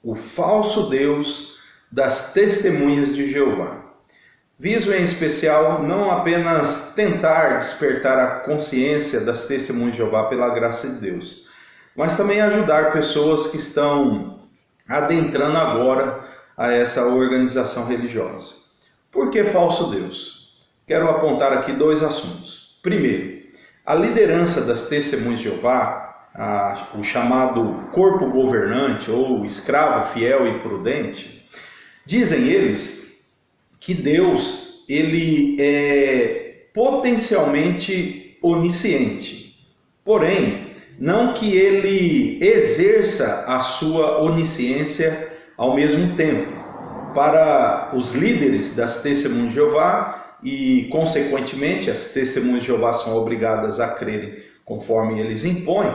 o falso Deus das Testemunhas de Jeová. Viso em especial não apenas tentar despertar a consciência das Testemunhas de Jeová pela graça de Deus, mas também ajudar pessoas que estão adentrando agora a essa organização religiosa. Por que falso Deus? Quero apontar aqui dois assuntos. Primeiro, a liderança das Testemunhas de Jeová, o chamado corpo governante ou escravo fiel e prudente, dizem eles que Deus ele é potencialmente onisciente, porém não que ele exerça a sua onisciência ao mesmo tempo. Para os líderes das Testemunhas de Jeová e, consequentemente, as Testemunhas de Jeová são obrigadas a crerem conforme eles impõem,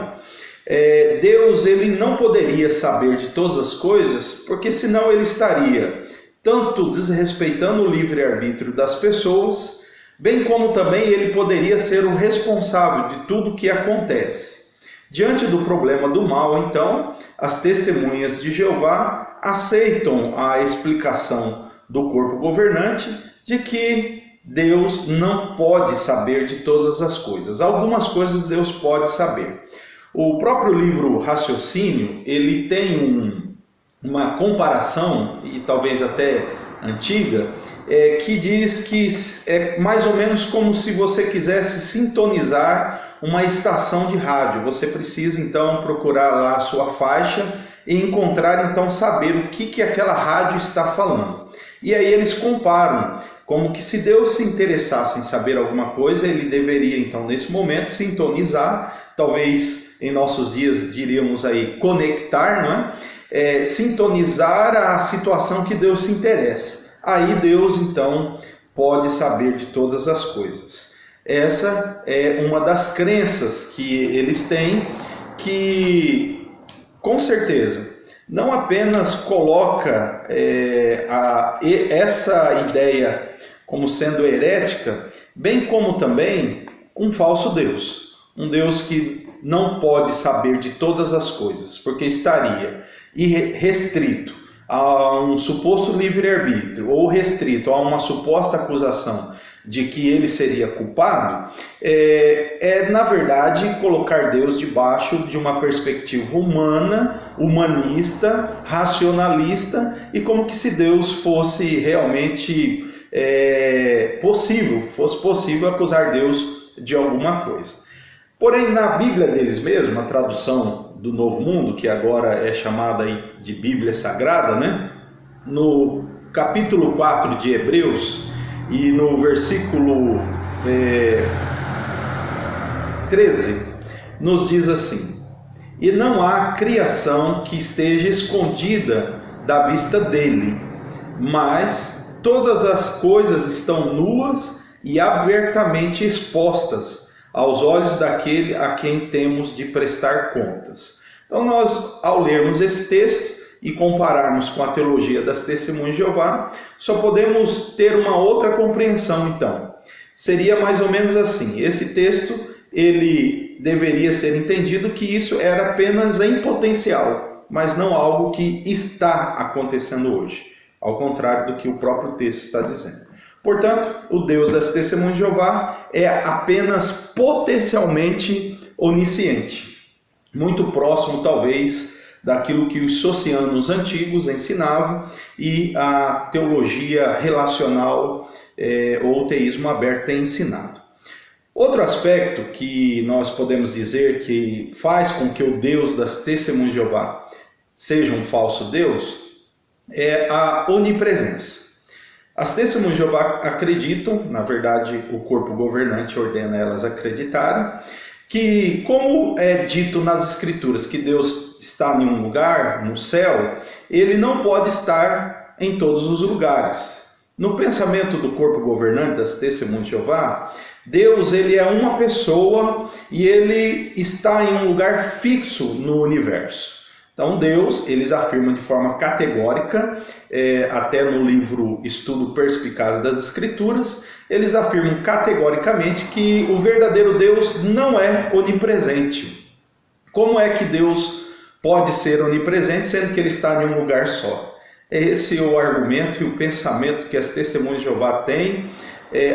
Deus ele não poderia saber de todas as coisas, porque senão ele estaria tanto desrespeitando o livre-arbítrio das pessoas, bem como também ele poderia ser o responsável de tudo o que acontece. Diante do problema do mal, então, as Testemunhas de Jeová aceitam a explicação do corpo governante de que Deus não pode saber de todas as coisas. Algumas coisas Deus pode saber. O próprio livro Raciocínio, ele tem uma comparação, e talvez até antiga, que diz que é mais ou menos como se você quisesse sintonizar uma estação de rádio. Você precisa então procurar lá a sua faixa e encontrar, então, saber o que aquela rádio está falando. E aí eles comparam, como que se Deus se interessasse em saber alguma coisa, ele deveria então nesse momento sintonizar, talvez em nossos dias diríamos aí conectar, não é? Sintonizar a situação que Deus se interessa. Aí Deus então pode saber de todas as coisas. Essa é uma das crenças que eles têm, que com certeza não apenas coloca essa ideia como sendo herética, bem como também um falso Deus. Um Deus que não pode saber de todas as coisas, porque estaria restrito a um suposto livre-arbítrio ou restrito a uma suposta acusação de que ele seria culpado, na verdade, colocar Deus debaixo de uma perspectiva humana, humanista, racionalista, e como que se Deus fosse realmente fosse possível acusar Deus de alguma coisa. Porém, na Bíblia deles mesmo, a tradução do Novo Mundo, que agora é chamada aí de Bíblia Sagrada, né? No capítulo 4 de Hebreus, e no versículo 13, nos diz assim: e não há criação que esteja escondida da vista dele, mas todas as coisas estão nuas e abertamente expostas aos olhos daquele a quem temos de prestar contas. Então nós, ao lermos esse texto e compararmos com a teologia das Testemunhas de Jeová, só podemos ter uma outra compreensão então. Seria mais ou menos assim: esse texto, ele deveria ser entendido que isso era apenas em potencial, mas não algo que está acontecendo hoje, ao contrário do que o próprio texto está dizendo. Portanto, o Deus das Testemunhas de Jeová é apenas potencialmente onisciente, muito próximo talvez daquilo que os socianos antigos ensinavam e a teologia relacional ou teísmo aberto tem ensinado. Outro aspecto que nós podemos dizer que faz com que o Deus das Testemunhas de Jeová seja um falso Deus é a onipresença. As Testemunhas de Jeová acreditam, na verdade o corpo governante ordena elas acreditarem, que, como é dito nas Escrituras que Deus está em um lugar, no céu, ele não pode estar em todos os lugares. No pensamento do corpo governante das Testemunhas de Jeová, Deus ele é uma pessoa e ele está em um lugar fixo no universo. Então Deus, eles afirmam de forma categórica, até no livro Estudo Perspicaz das Escrituras, eles afirmam categoricamente que o verdadeiro Deus não é onipresente. Como é que Deus pode ser onipresente, sendo que ele está em um lugar só. Esse é o argumento e o pensamento que as testemunhas de Jeová têm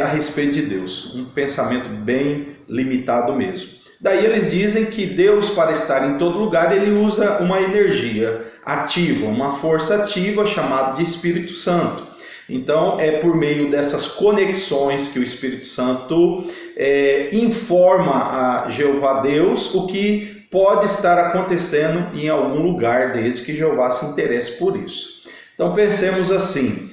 a respeito de Deus. Um pensamento bem limitado mesmo. Daí eles dizem que Deus, para estar em todo lugar, ele usa uma energia ativa, uma força ativa chamada de Espírito Santo. Então é por meio dessas conexões que o Espírito Santo informa a Jeová Deus o que pode estar acontecendo em algum lugar, desde que Jeová se interesse por isso. Então pensemos assim,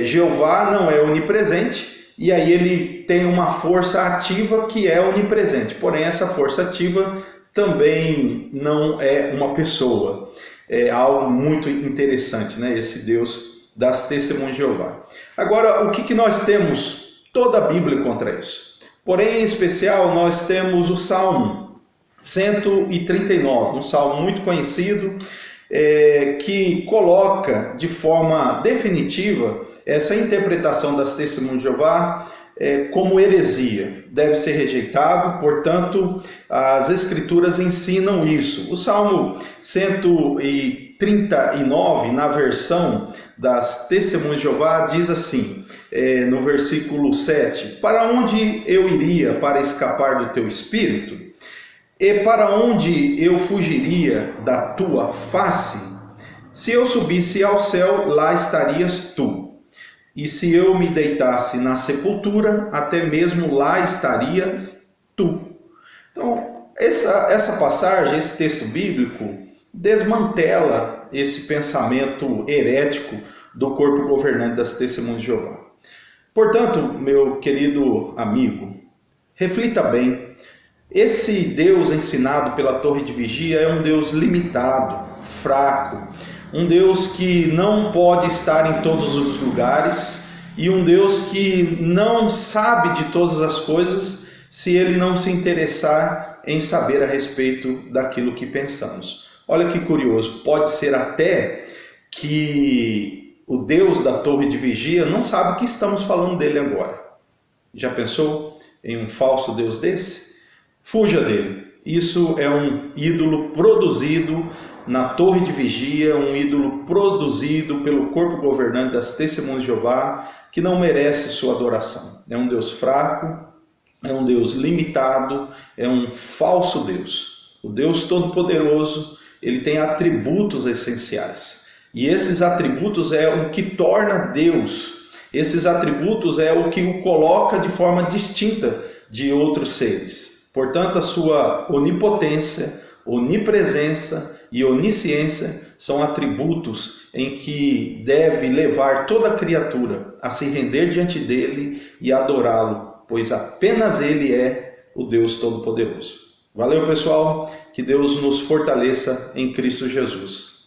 Jeová não é onipresente, e aí ele tem uma força ativa que é onipresente, porém essa força ativa também não é uma pessoa. É algo muito interessante, né? Esse Deus das testemunhas de Jeová. Agora, o que nós temos? Toda a Bíblia contra isso. Porém, em especial, nós temos o Salmo 139, um salmo muito conhecido, que coloca de forma definitiva essa interpretação das testemunhas de Jeová como heresia. Deve ser rejeitado, portanto, as Escrituras ensinam isso. O Salmo 139, na versão das testemunhas de Jeová, diz assim, no versículo 7, para onde eu iria para escapar do teu espírito? E para onde eu fugiria da tua face? Se eu subisse ao céu, lá estarias tu. E se eu me deitasse na sepultura, até mesmo lá estarias tu. Então, essa passagem, esse texto bíblico, desmantela esse pensamento herético do corpo governante das testemunhas de Jeová. Portanto, meu querido amigo, reflita bem. Esse Deus ensinado pela torre de vigia é um Deus limitado, fraco, um Deus que não pode estar em todos os lugares e um Deus que não sabe de todas as coisas se ele não se interessar em saber a respeito daquilo que pensamos. Olha que curioso, pode ser até que o Deus da torre de vigia não sabe que estamos falando dele agora. Já pensou em um falso Deus desse? Fuja dele. Isso é um ídolo produzido na torre de vigia, um ídolo produzido pelo corpo governante das testemunhas de Jeová, que não merece sua adoração. É um Deus fraco, é um Deus limitado, é um falso Deus. O Deus Todo-Poderoso, ele tem atributos essenciais. E esses atributos é o que torna Deus. Esses atributos é o que o coloca de forma distinta de outros seres. Portanto, a sua onipotência, onipresença e onisciência são atributos em que deve levar toda criatura a se render diante dele e adorá-lo, pois apenas ele é o Deus Todo-Poderoso. Valeu, pessoal, que Deus nos fortaleça em Cristo Jesus.